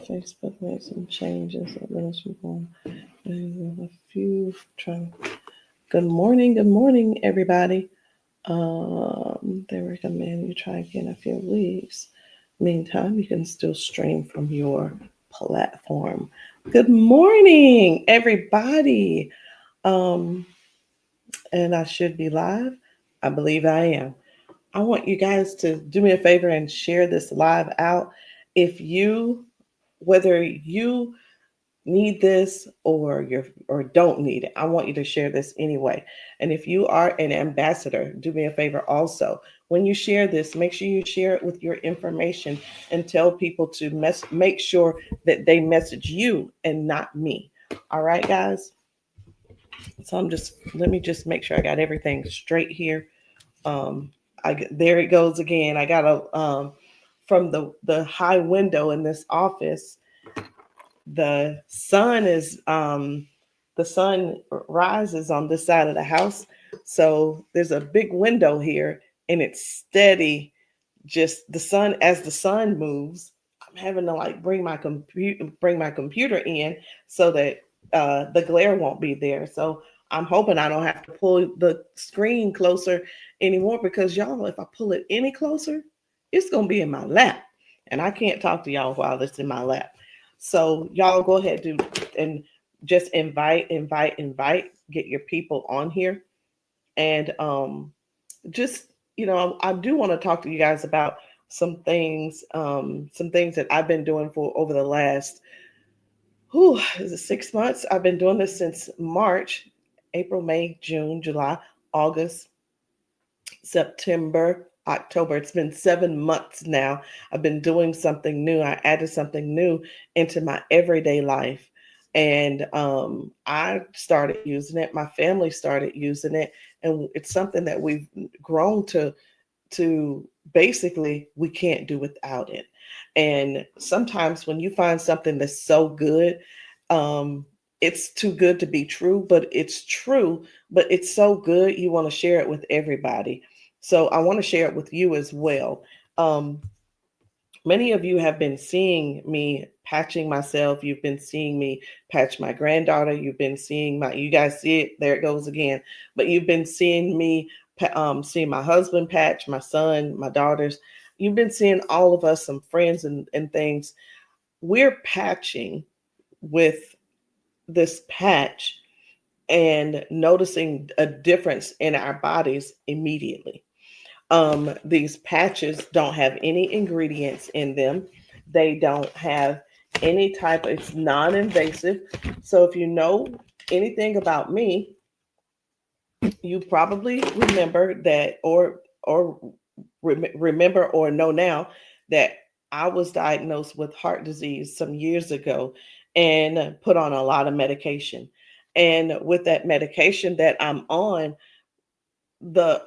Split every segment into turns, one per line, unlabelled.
Facebook made some changes. A few trying. Good morning, everybody. They recommend you try again in a few weeks. Meantime, you can still stream from your platform. Good morning, everybody. Um, and I should be live. I believe I am. I want you guys to do me a favor and share this live out. If you, whether you need this or don't need it, I want you to share this anyway. And if you are an ambassador, do me a favor also. When you share this, make sure you share it with your information and tell people to make sure that they message you and not me. All right, guys. So let me just make sure I got everything straight here. Um, there it goes again. I got a from the high window in this office. The sun is the sun rises on this side of the house, so there's a big window here, and it's steady. Just the sun as the sun moves. I'm having to like bring my computer in so that the glare won't be there. So I'm hoping I don't have to pull the screen closer anymore because y'all, if I pull it any closer, it's gonna be in my lap, and I can't talk to y'all while it's in my lap. So y'all go ahead and just invite, get your people on here, and just I do want to talk to you guys about some things that I've been doing for over the last is it 6 months. I've been doing this since March, April, May, June, July, August, September, October. It's been 7 months now. I've been doing something new. I added something new into my everyday life. And I started using it. My family started using it. And it's something that we've grown to basically we can't do without it. And sometimes when you find something that's so good, it's too good to be true, but it's true, but it's so good you want to share it with everybody. So I want to share it with you as well. Um, Many of you have been seeing me patching myself. You've been seeing me patch my granddaughter. You've been seeing you guys see it, there it goes again. But you've been seeing me, seeing my husband patch, my son, my daughters. You've been seeing all of us, some friends and things. We're patching with this patch and noticing a difference in our bodies immediately. These patches don't have any ingredients in them. They don't have any type, it's non-invasive. So if you know anything about me, you probably remember that remember or know now that I was diagnosed with heart disease some years ago and put on a lot of medication. And with that medication that I'm on, the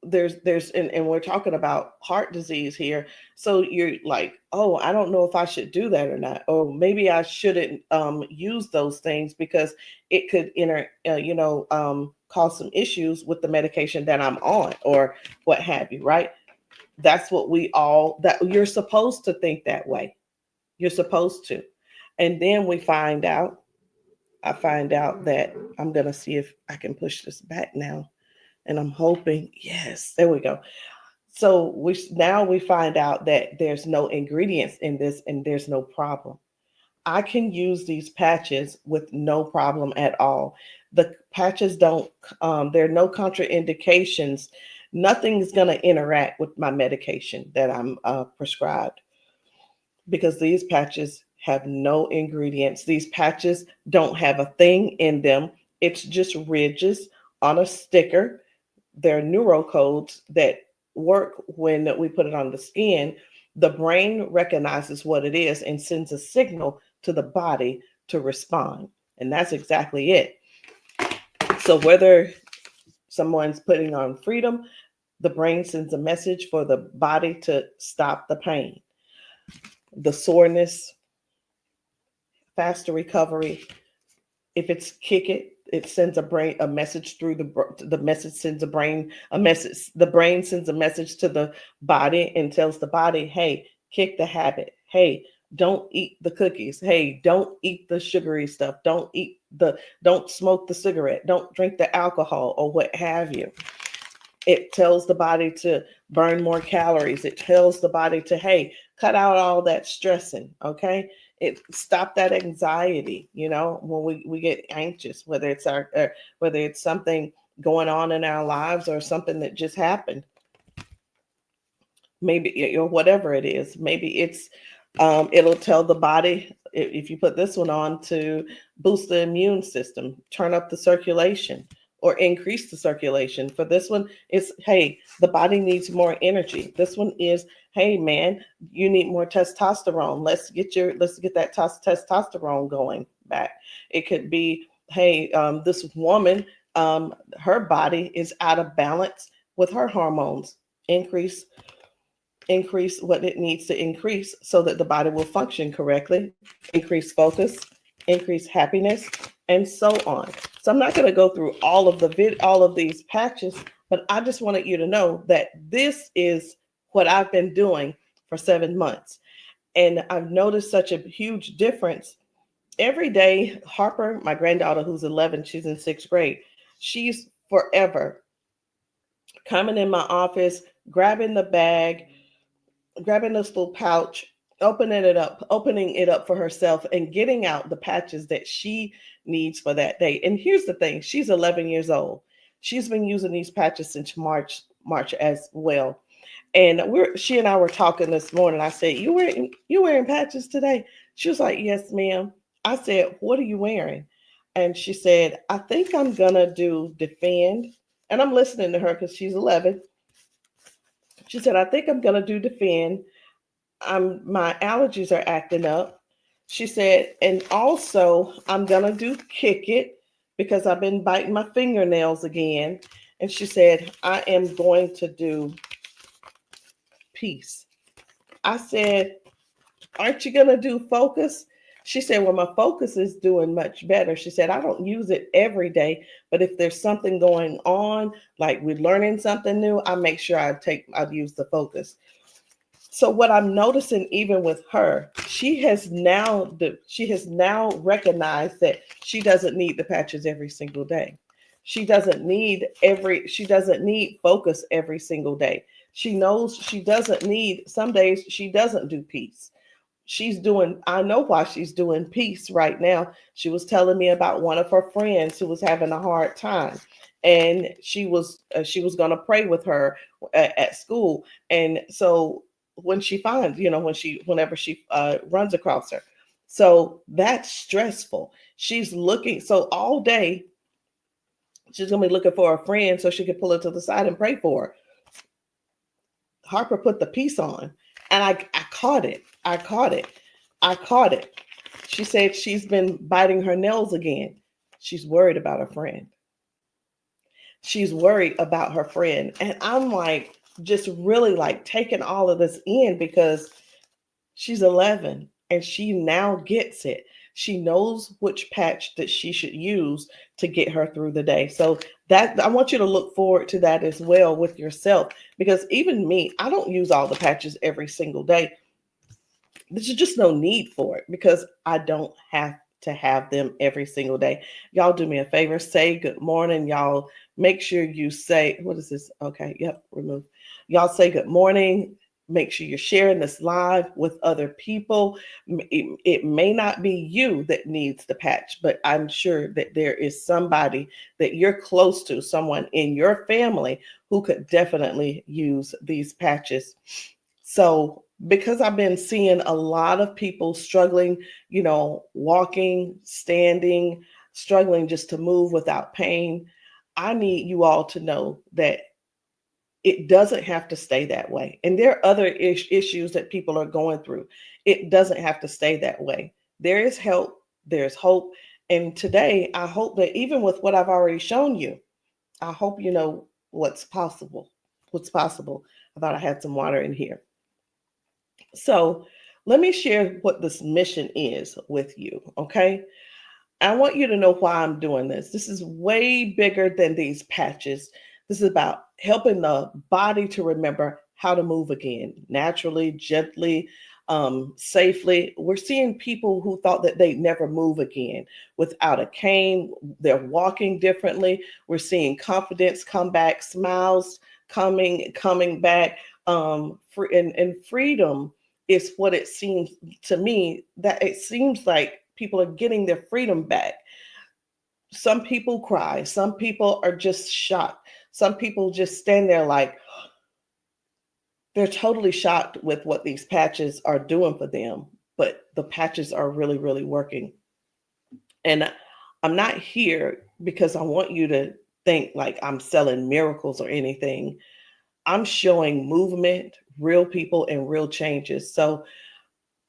there's and we're talking about heart disease here, so you're like, oh, I don't know if I should do that or not, or maybe I shouldn't use those things because it could cause some issues with the medication that I'm on or what have you, right? That's what we all that you're supposed to think that way. You're supposed to. And then I find out that I'm gonna see if I can push this back now, and I'm hoping, yes, there we go. So we find out that there's no ingredients in this and there's no problem. I can use these patches with no problem at all. The patches don't, there are no contraindications. Nothing's going to interact with my medication that I'm prescribed because these patches have no ingredients. These patches don't have a thing in them. It's just ridges on a sticker. They're neurocodes that work when we put it on the skin. The brain recognizes what it is and sends a signal to the body to respond. And that's exactly it. So whether someone's putting on freedom, the brain sends a message for the body to stop the pain, the soreness, faster recovery. If it's kick it sends a message through the message sends a brain a message. The brain sends a message to the body and tells the body, hey, kick the habit. Hey, Don't eat the cookies. Hey, don't eat the sugary stuff. Don't smoke the cigarette. Don't drink the alcohol or what have you. It tells the body to burn more calories. It tells the body to, hey, cut out all that stressing. Okay. It stop that anxiety, when we get anxious, whether it's something going on in our lives or something that just happened. Maybe, or whatever it is. Maybe it'll tell the body, if you put this one on, to boost the immune system, turn up the circulation, or increase the circulation. For this one, it's, hey, the body needs more energy. This one is, hey man, you need more testosterone. Let's get that testosterone going back. It could be, hey, this woman, her body is out of balance with her hormones. Increase what it needs to increase so that the body will function correctly, increase focus, increase happiness, and so on. So I'm not going to go through all of these patches, but I just wanted you to know that this is what I've been doing for 7 months. And I've noticed such a huge difference. Every day, Harper, my granddaughter who's 11, she's in 6th grade, she's forever coming in my office, grabbing the bag, grabbing this little pouch, opening it up for herself and getting out the patches that she needs for that day. And here's the thing, she's 11 years old. She's been using these patches since March as well. And she and I were talking this morning. I said, you wearing patches today? She was like, yes, ma'am. I said, what are you wearing? And she said, I think I'm gonna do Defend. And I'm listening to her because she's 11. She said, I think I'm gonna do Defend. My allergies are acting up. She said, and also I'm gonna do Kick It because I've been biting my fingernails again. And she said, I am going to do Peace. I said, aren't you gonna do Focus? She said, well, my Focus is doing much better. She said, I don't use it every day, but if there's something going on, like we're learning something new, I make sure I'd use the Focus. So what I'm noticing, even with her, she has now recognized that she doesn't need the patches every single day. She doesn't need Focus every single day. She knows she doesn't need, some days she doesn't do Peace. I know why she's doing Peace right now. She was telling me about one of her friends who was having a hard time, and she was going to pray with her at school. And so when she finds, whenever she runs across her, so that's stressful. She's looking, so all day she's gonna be looking for a friend so she can pull her to the side and pray for her. Harper put the Peace on, and I caught it. I caught it. She said she's been biting her nails again. She's worried about her friend. She's worried about her friend. And I'm like, just really like taking all of this in, because she's 11 and she now gets it. She knows which patch that she should use to get her through the day. So that, I want you to look forward to that as well with yourself, because even me, I don't use all the patches every single day. There's just no need for it because I don't have to have them every single day. Y'all do me a favor, say good morning. Y'all make sure you say, what is this? Okay, yep, remove. Y'all say good morning. Make sure you're sharing this live with other people. It may not be you that needs the patch, but I'm sure that there is somebody that you're close to, someone in your family who could definitely use these patches. So, because I've been seeing a lot of people struggling, walking, standing, struggling just to move without pain, I need you all to know that it doesn't have to stay that way. And there are other issues that people are going through. It doesn't have to stay that way. There is help, there's hope. And today, I hope that even with what I've already shown you, I hope you know what's possible. What's possible. I thought I had some water in here. So let me share what this mission is with you, okay? I want you to know why I'm doing this. This is way bigger than these patches. This is about helping the body to remember how to move again, naturally, gently, safely. We're seeing people who thought that they'd never move again without a cane. They're walking differently. We're seeing confidence come back, smiles coming back. And freedom is what it seems to me, that it seems like people are getting their freedom back. Some people cry. Some people are just shocked. Some people just stand there like they're totally shocked with what these patches are doing for them. But the patches are really, really working. And I'm not here because I want you to think like I'm selling miracles or anything. I'm showing movement, real people, and real changes. So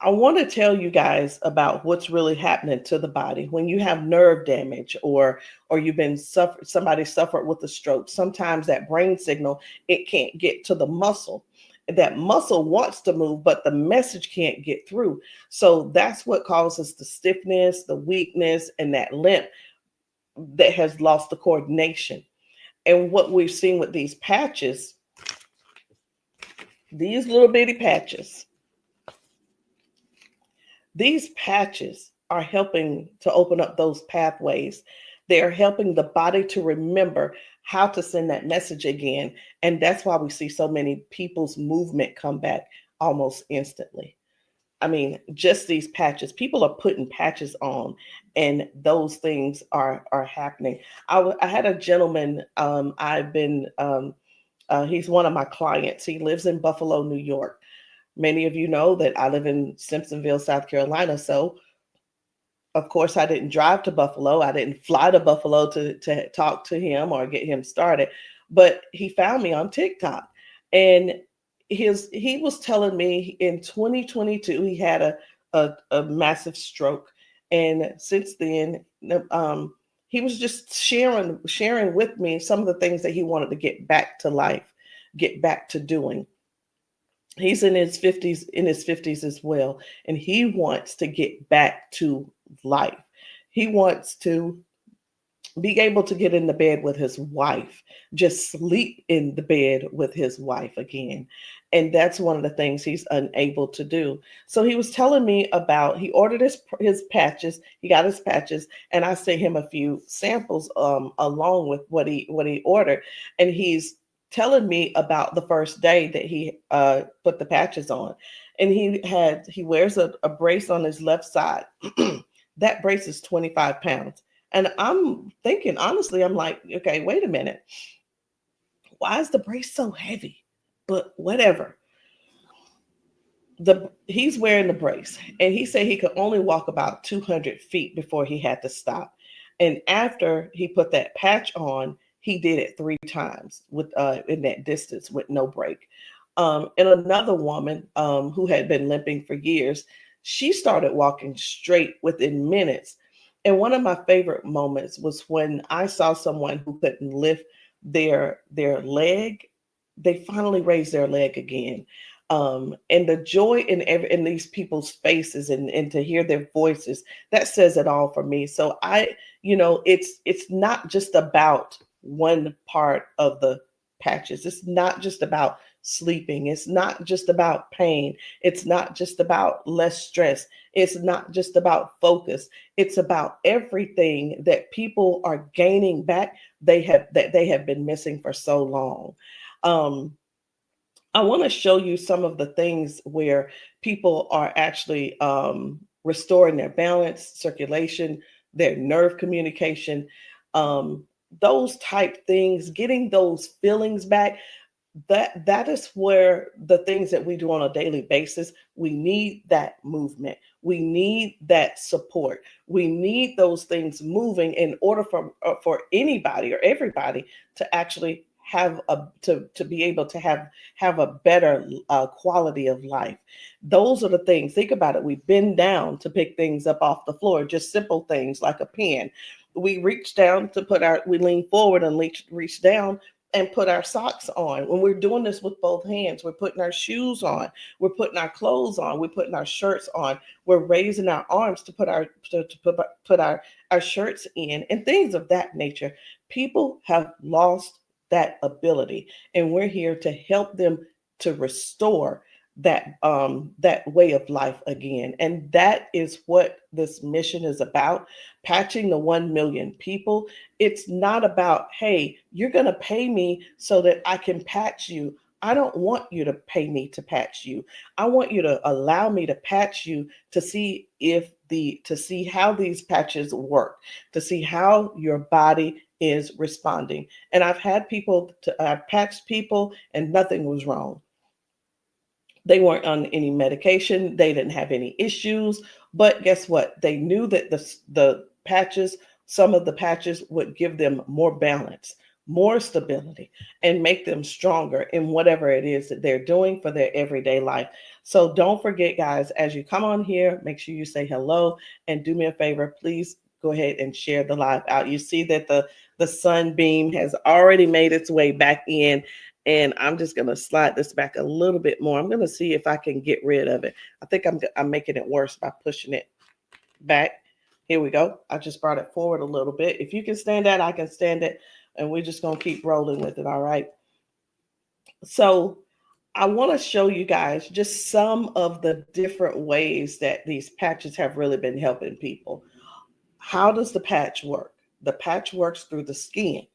I want to tell you guys about what's really happening to the body when you have nerve damage, or you've been somebody suffered with a stroke. Sometimes that brain signal, it can't get to the muscle. That muscle wants to move, but the message can't get through. So that's what causes the stiffness, the weakness, and that limp that has lost the coordination. And what we've seen with these patches, these little bitty patches, these patches are helping to open up those pathways. They are helping the body to remember how to send that message again. And that's why we see so many people's movement come back almost instantly. I mean, just these patches, people are putting patches on, and those things are happening. I had a gentleman, he's one of my clients. He lives in Buffalo, New York. Many of you know that I live in Simpsonville, South Carolina. So, of course, I didn't drive to Buffalo. I didn't fly to Buffalo to talk to him or get him started. But he found me on TikTok. And he was telling me in 2022 he had a massive stroke. And since then, he was just sharing with me some of the things that he wanted to get back to life, get back to doing. He's in his 50s as well, and he wants to get back to life. He wants to be able to get in the bed with his wife, just sleep in the bed with his wife again. And that's one of the things he's unable to do. So he was telling me about, he ordered his patches, he got his patches, and I sent him a few samples along with what he ordered. And he's telling me about the first day that he put the patches on. And he wears a brace on his left side. That brace is 25 pounds. And I'm thinking, honestly, I'm like, okay, wait a minute. Why is the brace so heavy? But whatever. He's wearing the brace, and he said he could only walk about 200 feet before he had to stop. And after he put that patch on, he did it 3 times with in that distance with no break. And another woman who had been limping for years, she started walking straight within minutes. And one of my favorite moments was when I saw someone who couldn't lift their leg. They finally raised their leg again. And the joy in these people's faces, and to hear their voices, that says it all for me. So it's not just about one part of the patches. It's not just about sleeping. It's not just about pain. It's not just about less stress. It's not just about focus. It's about everything that people are gaining back that they have been missing for so long. Um, I want to show you some of the things where people are actually restoring their balance, circulation, their nerve communication, um, those type things, getting those feelings back. That is where the things that we do on a daily basis, we need that movement. We need that support. We need those things moving in order for anybody or everybody to actually have to be able to have a better quality of life. Those are the things. Think about it. We bend down to pick things up off the floor, just simple things like a pen. We reach down to we lean forward and reach down and put our socks on. When we're doing this with both hands, we're putting our shoes on, we're putting our clothes on, we're putting our shirts on, we're raising our arms to put our shirts in, and things of that nature. People have lost that ability, and we're here to help them to restore that way of life again. And that is what this mission is about, patching the 1 million people. It's not about, hey, you're going to pay me so that I can patch you. I don't want you to pay me to patch you. I want you to allow me to patch you to see to see how these patches work, to see how your body is responding. And I've had I've patched people and nothing was wrong. They weren't on any medication. They didn't have any issues. But guess what? They knew that the patches, some of the patches would give them more balance, more stability, and make them stronger in whatever it is that they're doing for their everyday life. So don't forget, guys, as you come on here, make sure you say hello and do me a favor. Please go ahead and share the live out. You see that the sunbeam has already made its way back in. And I'm just going to slide this back a little bit more. I'm going to see if I can get rid of it. I think I'm making it worse by pushing it back. Here we go. I just brought it forward a little bit. If you can stand that, I can stand it. And we're just going to keep rolling with it. All right. So I want to show you guys just some of the different ways that these patches have really been helping people. How does the patch work? The patch works through the skin.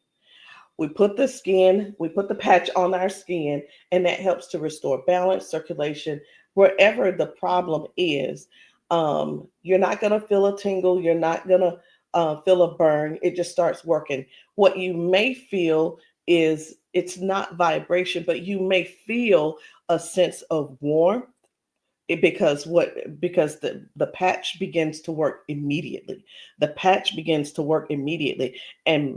We put the patch on our skin, and that helps to restore balance, circulation, wherever the problem is. You're not going to feel a tingle. You're not going to feel a burn. It just starts working. What you may feel is it's not vibration, but you may feel a sense of warmth. Because the patch begins to work immediately. The patch begins to work immediately and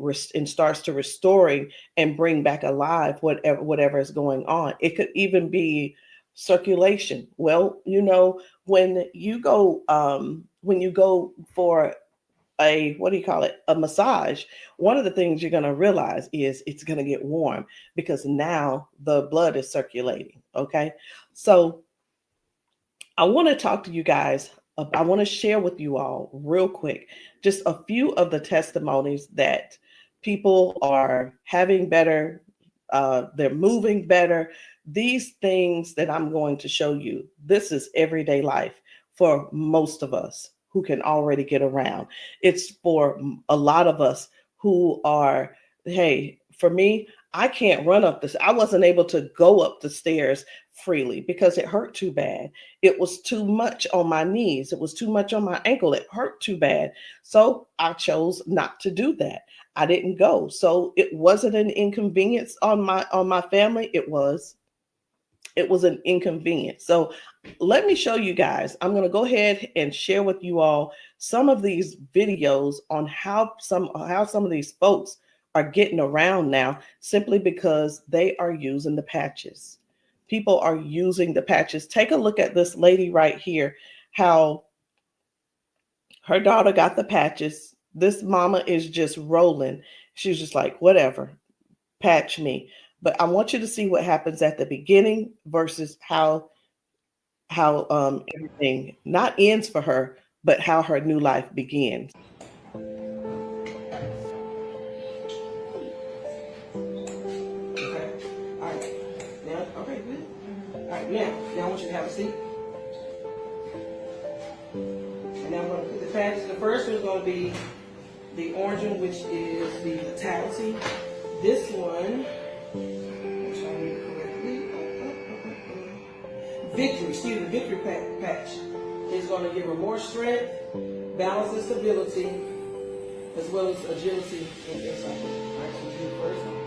starts to restoring and bring back alive whatever is going on. It could even be circulation. Well, when you go for a massage, one of the things you're going to realize is it's going to get warm because now the blood is circulating. Okay, so I want to talk to you guys. I want to share with you all real quick just a few of the testimonies that people are having better. They're moving better. These things that I'm going to show you, this is everyday life for most of us who can already get around. It's for a lot of us who are, hey, for me, I can't run up this. I wasn't able to go up the stairs freely because it hurt too bad. It was too much on my knees. It was too much on my ankle. It hurt too bad. So I chose not to do that. I didn't go. So it wasn't an inconvenience on my family. It was an inconvenience. So let me show you guys. I'm going to go ahead and share with you all some of these videos on how some of these folks are getting around now simply because they are using the patches. People are using the patches. Take a look at this lady right here, how her daughter got the patches. This mama is just rolling. She's just like, whatever, patch me. But I want you to see what happens at the beginning versus how everything not ends for her, but how her new life begins. Now I want you to have a seat. And now I'm going to put the patches. The first one is going to be the orange one, which is the Vitality. This one, Victory patch is going to give her more strength, balance and stability, as well as agility and excitement. All right, so let's do the first one.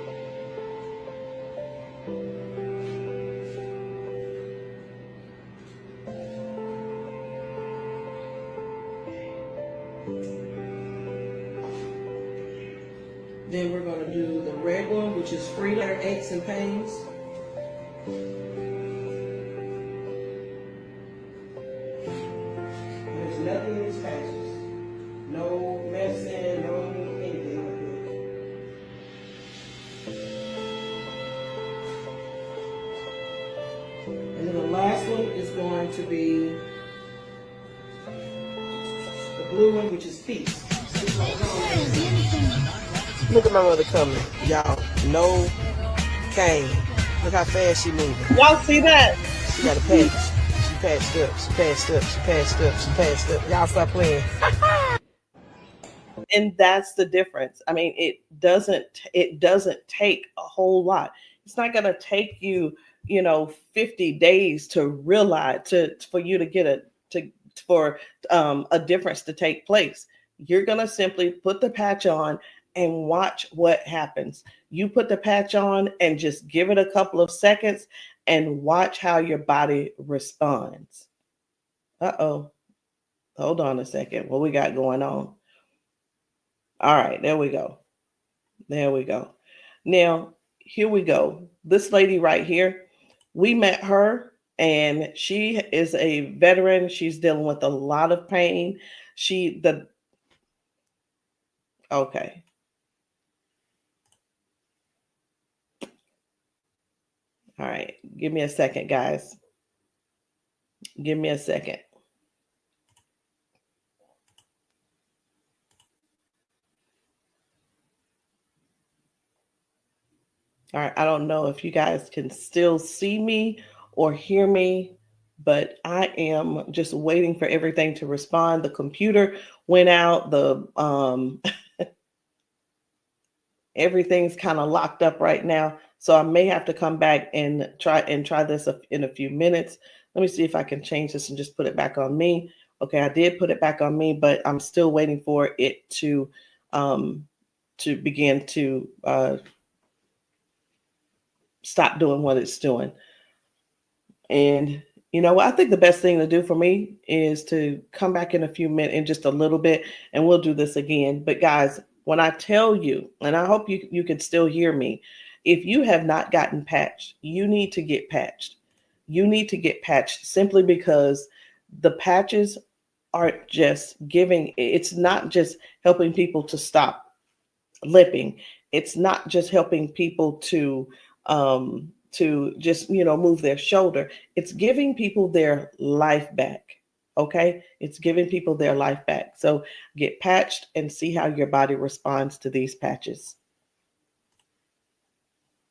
Then we're going to do the red one, which is freedom, aches and pains. There's nothing in these patches. No medicine, no anything like that. And then the last one is going to be the blue one, which is peace. Look at my mother coming. Y'all, no cane. Look how fast she moving. Y'all see that?
She got a patch. She patched up. She patched up. She patched up. She patched up. Y'all stop playing.
And that's the difference. I mean, it doesn't take a whole lot. It's not going to take you, 50 days to realize to for you to get for a difference to take place. You're going to simply put the patch on and watch what happens. You put the patch on and just give it a couple of seconds and watch how your body responds. Uh-oh. Hold on a second. What we got going on? All right, there we go. There we go. Now, here we go. This lady right here, we met her and she is a veteran. She's dealing with a lot of pain. Okay. All right. Give me a second, guys. Give me a second. All right. I don't know if you guys can still see me or hear me, but I am just waiting for everything to respond. The computer went out. The everything's kind of locked up right now. So I may have to come back and try this in a few minutes. Let me see if I can change this and just put it back on me. Okay, I did put it back on me, but I'm still waiting for it um, to begin to stop doing what it's doing. And I think the best thing to do for me is to come back in a few minutes, in just a little bit, and we'll do this again. But guys, when I tell you, and I hope you can still hear me, if you have not gotten patched, you need to get patched. You need to get patched simply because the patches aren't just giving, it's not just helping people to stop lipping. It's not just helping people to just move their shoulder. It's giving people their life back. Okay, it's giving people their life back. So get patched and see how your body responds to these patches.